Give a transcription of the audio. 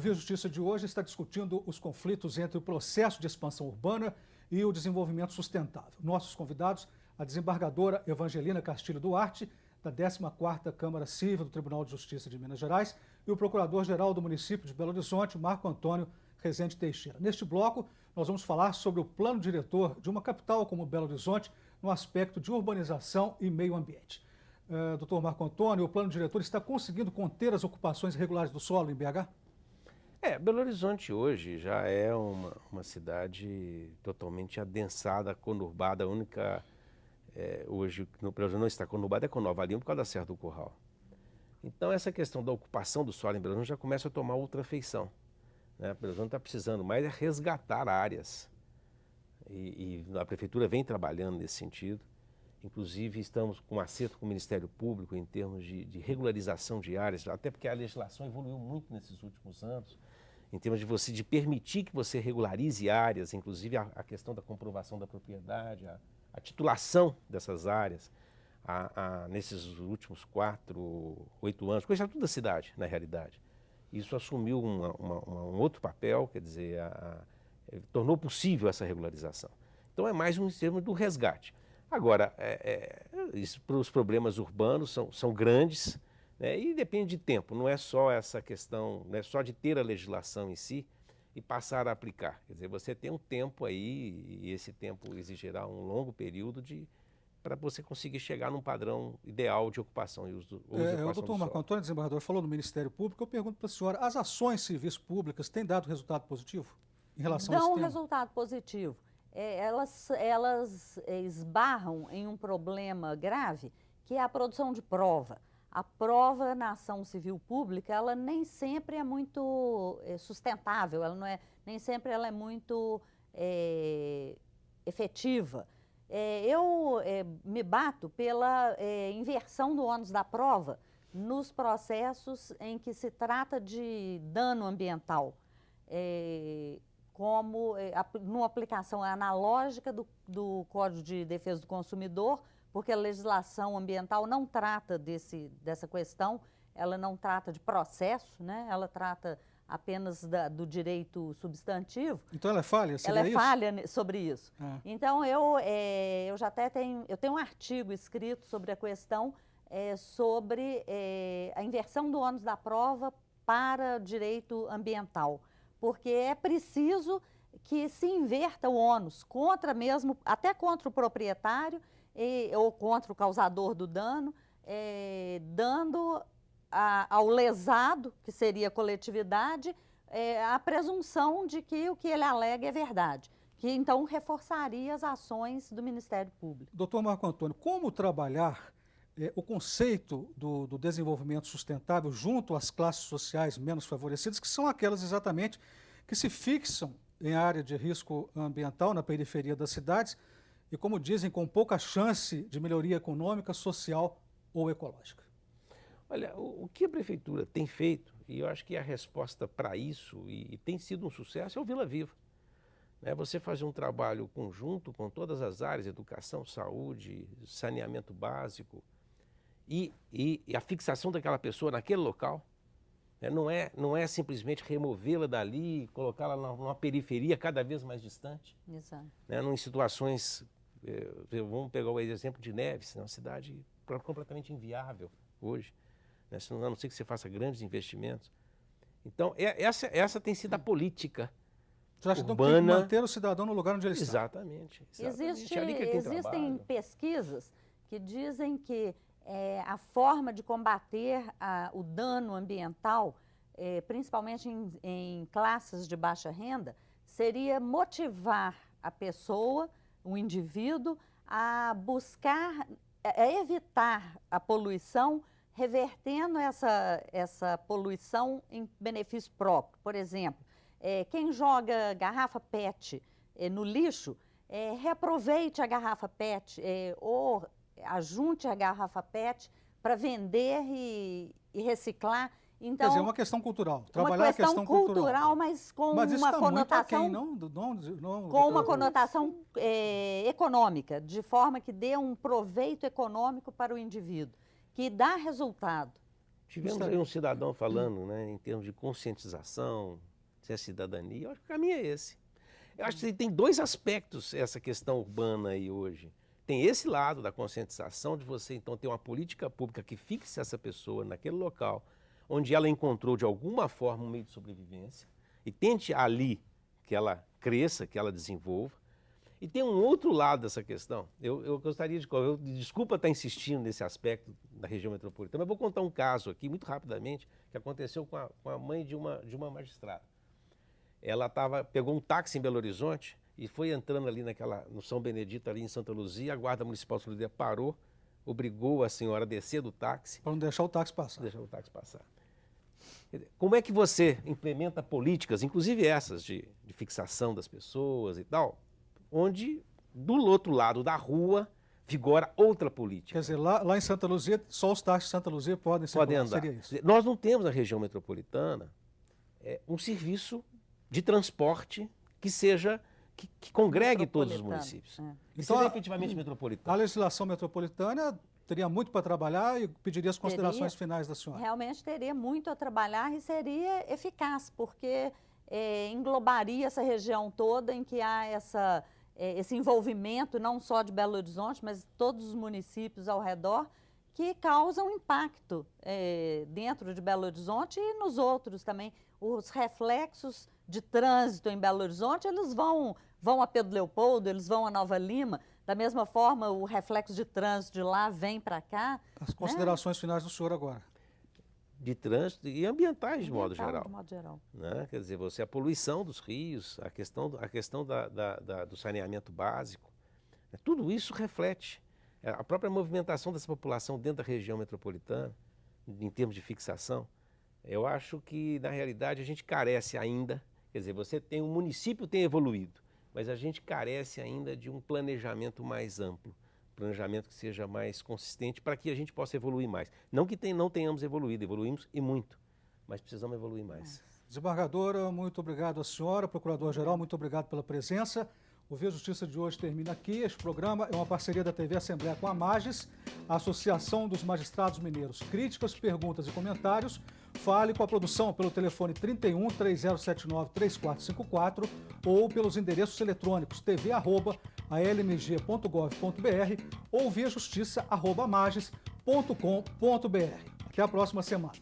Via Justiça de hoje está discutindo os conflitos entre o processo de expansão urbana e o desenvolvimento sustentável. Nossos convidados, a desembargadora Evangelina Castilho Duarte, da 14ª Câmara Civil do Tribunal de Justiça de Minas Gerais, e o Procurador-Geral do município de Belo Horizonte, Marco Antônio Rezende Teixeira. Neste bloco, nós vamos falar sobre o plano diretor de uma capital como Belo Horizonte no aspecto de urbanização e meio ambiente. Doutor Marco Antônio, o plano diretor está conseguindo conter as ocupações irregulares do solo em BH? Belo Horizonte hoje já é uma cidade totalmente adensada, conurbada. A única, hoje, no Belo Horizonte não está conurbada é com Nova Lima por causa da Serra do Curral. Então, essa questão da ocupação do solo em Belo Horizonte já começa a tomar outra feição. Né? Belo Horizonte está precisando mais é resgatar áreas. E a Prefeitura vem trabalhando nesse sentido. Inclusive, estamos com um acerto com o Ministério Público em termos de regularização de áreas, até porque a legislação evoluiu muito nesses últimos anos, em termos de permitir que você regularize áreas, inclusive a questão da comprovação da propriedade, a titulação dessas áreas, nesses últimos 8 anos, com o Estatuto da Cidade, na realidade. Isso assumiu um outro papel, quer dizer, tornou possível essa regularização. Então, é mais um termo do resgate. Agora, os problemas urbanos são grandes, né, e depende de tempo, não é só essa questão, não é só de ter a legislação em si e passar a aplicar. Quer dizer, você tem um tempo aí, e esse tempo exigirá um longo período para você conseguir chegar num padrão ideal de ocupação e uso O doutor Marco Antônio, desembargador, falou no Ministério Público. Eu pergunto para a senhora, as ações civis públicas têm dado resultado positivo em relação a esse tema? Dão resultado positivo. Elas esbarram em um problema grave, que é a produção de prova. A prova na ação civil pública, ela nem sempre é muito sustentável, nem sempre ela é muito efetiva. Eu me bato pela inversão do ônus da prova nos processos em que se trata de dano ambiental. Como numa aplicação analógica do Código de Defesa do Consumidor, porque a legislação ambiental não trata dessa questão, ela não trata de processo, né? Ela trata apenas do direito substantivo. Então ela é falha sobre isso? Ela é falha sobre isso. Então eu já até tenho um artigo escrito sobre a questão sobre a inversão do ônus da prova para direito ambiental. Porque é preciso que se inverta o ônus até contra o proprietário ou contra o causador do dano, dando ao lesado, que seria a coletividade, a presunção de que o que ele alega é verdade, que então reforçaria as ações do Ministério Público. Doutor Marco Antônio, como trabalhar o conceito do desenvolvimento sustentável junto às classes sociais menos favorecidas, que são aquelas exatamente que se fixam em área de risco ambiental na periferia das cidades e, como dizem, com pouca chance de melhoria econômica, social ou ecológica? Olha, o que a Prefeitura tem feito, e eu acho que a resposta para isso, e tem sido um sucesso, é o Vila Viva. Você fazer um trabalho conjunto com todas as áreas, educação, saúde, saneamento básico, e a fixação daquela pessoa naquele local, não é simplesmente removê-la dali e colocá-la numa periferia cada vez mais distante. Exato. Em situações, vamos pegar o exemplo de Neves, uma cidade completamente inviável hoje, a não ser que você faça grandes investimentos. Então, essa tem sido a política urbana. Tem que manter o cidadão no lugar onde ele está. Exatamente. Existem pesquisas que dizem que a forma de combater o dano ambiental, principalmente em classes de baixa renda, seria motivar a pessoa, o indivíduo, a buscar, a evitar a poluição, revertendo essa poluição em benefício próprio. Por exemplo, quem joga garrafa PET no lixo, reaproveite a garrafa PET ou ajunte a garrafa PET para vender e reciclar. Então, quer dizer, é uma questão cultural. Trabalhar uma a questão cultural, mas com mas uma conotação, com uma conotação econômica, de forma que dê um proveito econômico para o indivíduo, que dá resultado. Tivemos aí um cidadão falando, né, em termos de conscientização, se é cidadania. Eu acho que o caminho é esse. Eu acho que tem dois aspectos essa questão urbana aí hoje. Tem esse lado da conscientização, de você então ter uma política pública que fixe essa pessoa naquele local, onde ela encontrou de alguma forma um meio de sobrevivência, e tente ali que ela cresça, que ela desenvolva. E tem um outro lado dessa questão. Eu gostaria de... Desculpa estar insistindo nesse aspecto da região metropolitana, mas vou contar um caso aqui, muito rapidamente, que aconteceu com a mãe de uma magistrada. Ela pegou um táxi em Belo Horizonte e foi entrando ali no São Benedito, ali em Santa Luzia. A Guarda Municipal de Santa Luzia parou, obrigou a senhora a descer do táxi. Para não deixar o táxi passar. Deixar o táxi passar. Como é que você implementa políticas, inclusive essas de fixação das pessoas e tal, onde do outro lado da rua vigora outra política? Quer dizer, lá em Santa Luzia, só os táxis de Santa Luzia podem andar. Seria isso. Nós não temos na região metropolitana um serviço de transporte que congregue todos os municípios. Que então, seja efetivamente metropolitano. A legislação metropolitana teria muito para trabalhar e pediria as considerações finais da senhora. Realmente teria muito a trabalhar e seria eficaz, porque englobaria essa região toda em que há esse envolvimento, não só de Belo Horizonte, mas todos os municípios ao redor, que causam impacto dentro de Belo Horizonte e nos outros também. Os reflexos de trânsito em Belo Horizonte, eles vão a Pedro Leopoldo, eles vão a Nova Lima. Da mesma forma, o reflexo de trânsito de lá vem para cá. As considerações finais do senhor agora. De trânsito e ambientais, de modo geral. De modo geral. Né? Quer dizer, a poluição dos rios, a questão do saneamento básico, tudo isso reflete. A própria movimentação dessa população dentro da região metropolitana, em termos de fixação, eu acho que, na realidade, a gente carece ainda, quer dizer, o município tem evoluído, mas a gente carece ainda de um planejamento mais amplo, planejamento que seja mais consistente para que a gente possa evoluir mais. Não que não tenhamos evoluído, evoluímos e muito, mas precisamos evoluir mais. Desembargadora, muito obrigado à senhora. Procurador-Geral, muito obrigado pela presença. O Via Justiça de hoje termina aqui. Este programa é uma parceria da TV Assembleia com a Mages, a Associação dos Magistrados Mineiros. Críticas, perguntas e comentários, fale com a produção pelo telefone 31 3079 3454 ou pelos endereços eletrônicos tv@almg.gov.br ou viajustiça@mages.com.br. Até a próxima semana.